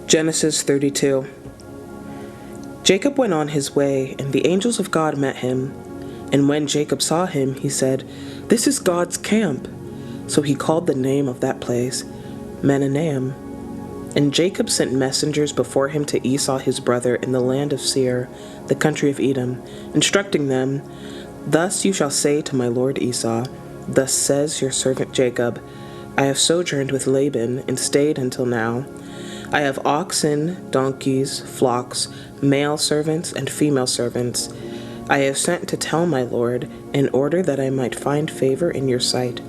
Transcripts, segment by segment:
Genesis 32. Jacob went on his way, and the angels of God met him. And when Jacob saw him, he said, "This is God's camp." So he called the name of that place Mahanaim. And Jacob sent messengers before him to Esau his brother in the land of Seir, the country of Edom, instructing them, "Thus you shall say to my lord Esau, Thus says your servant Jacob, I have sojourned with Laban and stayed until now. I have oxen, donkeys, flocks, male servants, and female servants. I have sent to tell my lord, in order that I might find favor in your sight."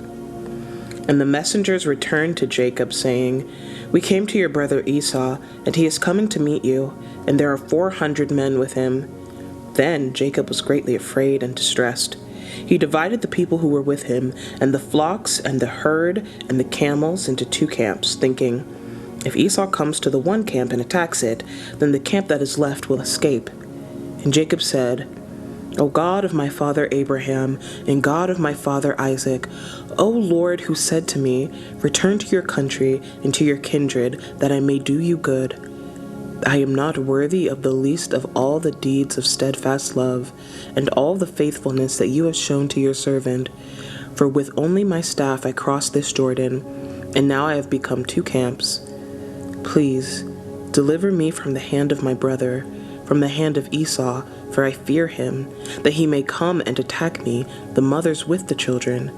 And the messengers returned to Jacob, saying, "We came to your brother Esau, and he is coming to meet you, and there are 400 men with him." Then Jacob was greatly afraid and distressed. He divided the people who were with him, and the flocks, and the herd, and the camels into 2 camps, thinking, "If Esau comes to the one camp and attacks it, then the camp that is left will escape." And Jacob said, "O God of my father Abraham, and God of my father Isaac, O Lord, who said to me, Return to your country and to your kindred, that I may do you good. I am not worthy of the least of all the deeds of steadfast love, and all the faithfulness that you have shown to your servant. For with only my staff I crossed this Jordan, and now I have become 2 camps. Please, deliver me from the hand of my brother, from the hand of Esau, for I fear him, that he may come and attack me, the mothers with the children.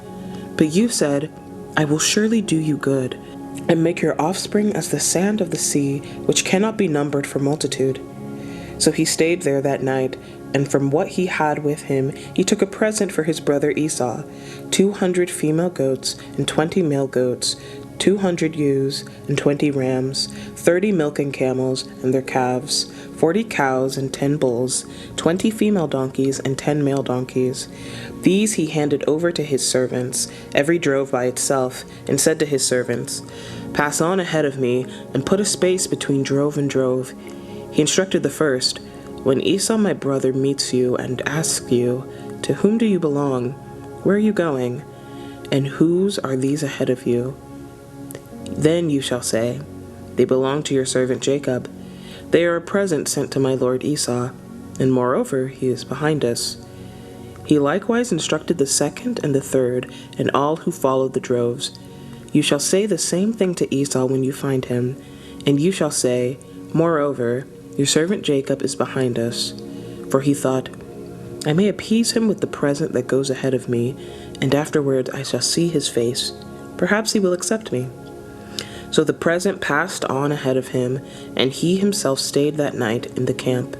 But you said, I will surely do you good, and make your offspring as the sand of the sea, which cannot be numbered for multitude." So he stayed there that night, and from what he had with him he took a present for his brother Esau, 200 female goats and 20 male goats, 200 ewes and 20 rams, 30 milking camels and their calves, 40 cows and 10 bulls, 20 female donkeys and 10 male donkeys. These he handed over to his servants, every drove by itself, and said to his servants, "Pass on ahead of me, and put a space between drove and drove." He instructed the first, "When Esau my brother meets you and asks you, 'To whom do you belong? Where are you going? And whose are these ahead of you?' Then you shall say, 'They belong to your servant Jacob. They are a present sent to my lord Esau, and moreover he is behind us.'" He likewise instructed the second and the third, and all who followed the droves. "You shall say the same thing to Esau when you find him, and you shall say, 'Moreover, your servant Jacob is behind us.' For he thought, 'I may appease him with the present that goes ahead of me, and afterward I shall see his face. Perhaps he will accept me.' So the present passed on ahead of him, and he himself stayed that night in the camp.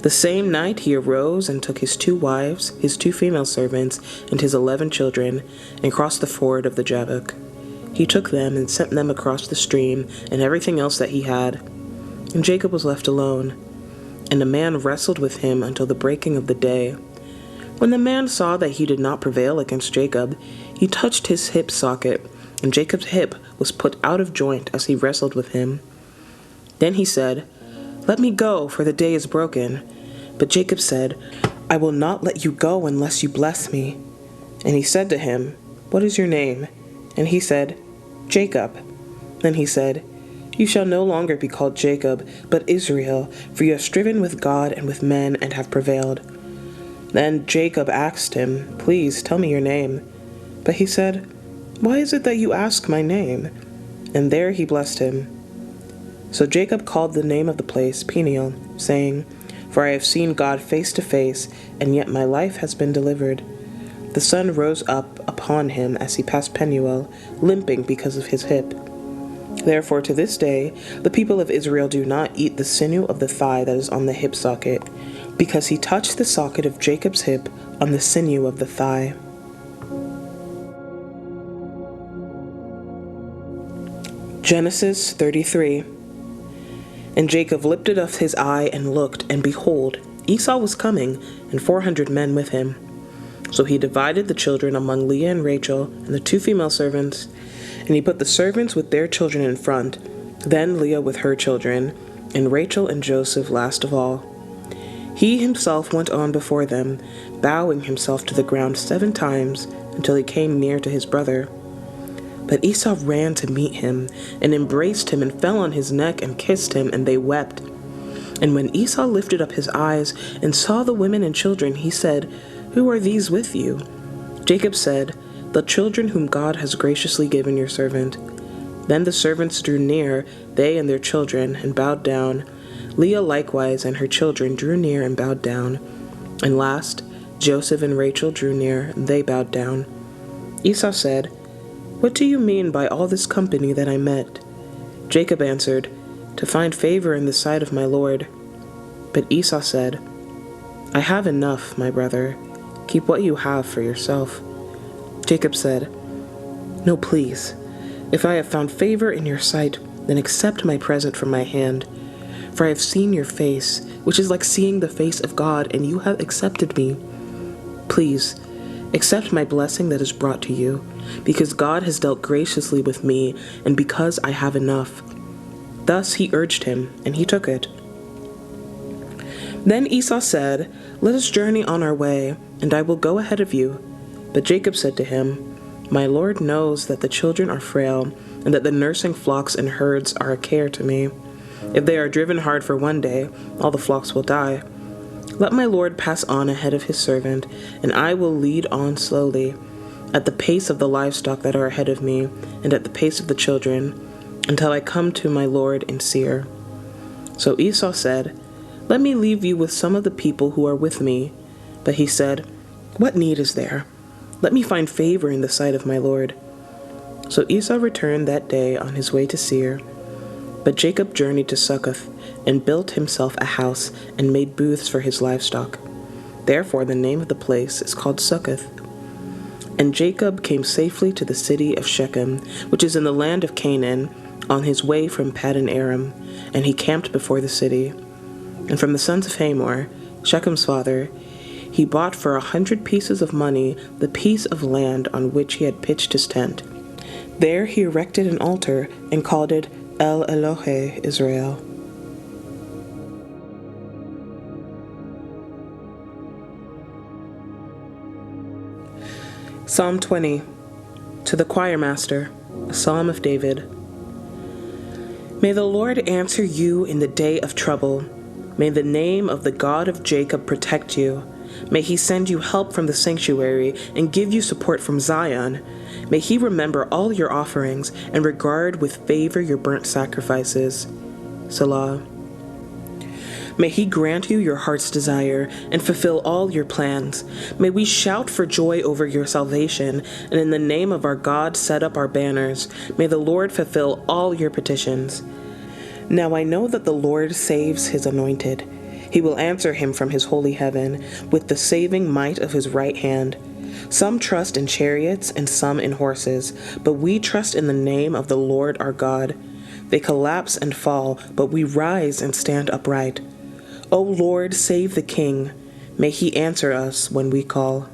The same night he arose and took his 2 wives, his 2 female servants, and his 11 children, and crossed the ford of the Jabbok. He took them and sent them across the stream, and everything else that he had. And Jacob was left alone. And a man wrestled with him until the breaking of the day. When the man saw that he did not prevail against Jacob, he touched his hip socket, and Jacob's hip was put out of joint as he wrestled with him. Then he said, "Let me go, for the day is broken." But Jacob said, "I will not let you go unless you bless me." And he said to him, "What is your name?" And he said, "Jacob." Then he said, "You shall no longer be called Jacob, but Israel, for you have striven with God and with men and have prevailed." Then Jacob asked him, "Please tell me your name." But he said, "Why is it that you ask my name?" And there he blessed him. So Jacob called the name of the place Peniel, saying, "For I have seen God face to face, and yet my life has been delivered." The sun rose up upon him as he passed Penuel, limping because of his hip. Therefore to this day the people of Israel do not eat the sinew of the thigh that is on the hip socket, because he touched the socket of Jacob's hip on the sinew of the thigh. Genesis 33. And Jacob lifted up his eye and looked, and behold, Esau was coming, and 400 men with him. So he divided the children among Leah and Rachel, and the 2 female servants, and he put the servants with their children in front, then Leah with her children, and Rachel and Joseph last of all. He himself went on before them, bowing himself to the ground 7 times, until he came near to his brother. But Esau ran to meet him, and embraced him, and fell on his neck, and kissed him, and they wept. And when Esau lifted up his eyes, and saw the women and children, he said, "Who are these with you?" Jacob said, "The children whom God has graciously given your servant." Then the servants drew near, they and their children, and bowed down. Leah likewise and her children drew near and bowed down. And last, Joseph and Rachel drew near, and they bowed down. Esau said, "What do you mean by all this company that I met?" Jacob answered, "To find favor in the sight of my Lord." But Esau said, "I have enough, my brother. Keep what you have for yourself." Jacob said, "No, please. If I have found favor in your sight, then accept my present from my hand. For I have seen your face, which is like seeing the face of God, and you have accepted me. Please, accept my blessing that is brought to you, because God has dealt graciously with me, and because I have enough." Thus he urged him, and he took it. Then Esau said, "Let us journey on our way, and I will go ahead of you." But Jacob said to him, "My Lord knows that the children are frail, and that the nursing flocks and herds are a care to me. If they are driven hard for one day, all the flocks will die. Let my Lord pass on ahead of his servant, and I will lead on slowly, at the pace of the livestock that are ahead of me, and at the pace of the children, until I come to my Lord in Seir." So Esau said, "Let me leave you with some of the people who are with me." But he said, "What need is there? Let me find favor in the sight of my Lord." So Esau returned that day on his way to Seir. But Jacob journeyed to Succoth, and built himself a house, and made booths for his livestock. Therefore the name of the place is called Succoth. And Jacob came safely to the city of Shechem, which is in the land of Canaan, on his way from Paddan Aram, and he camped before the city. And from the sons of Hamor, Shechem's father, he bought for 100 pieces of money the piece of land on which he had pitched his tent. There he erected an altar, and called it El Elohe Israel. Psalm 20. To the choir master, a psalm of David. May the Lord answer you in the day of trouble. May the name of the God of Jacob protect you. May he send you help from the sanctuary and give you support from Zion. May he remember all your offerings and regard with favor your burnt sacrifices. Selah. May he grant you your heart's desire and fulfill all your plans. May we shout for joy over your salvation, and in the name of our God set up our banners. May the Lord fulfill all your petitions. Now I know that the Lord saves his anointed. He will answer him from his holy heaven with the saving might of his right hand. Some trust in chariots and some in horses, but we trust in the name of the Lord our God. They collapse and fall, but we rise and stand upright. O Lord, save the King. May he answer us when we call.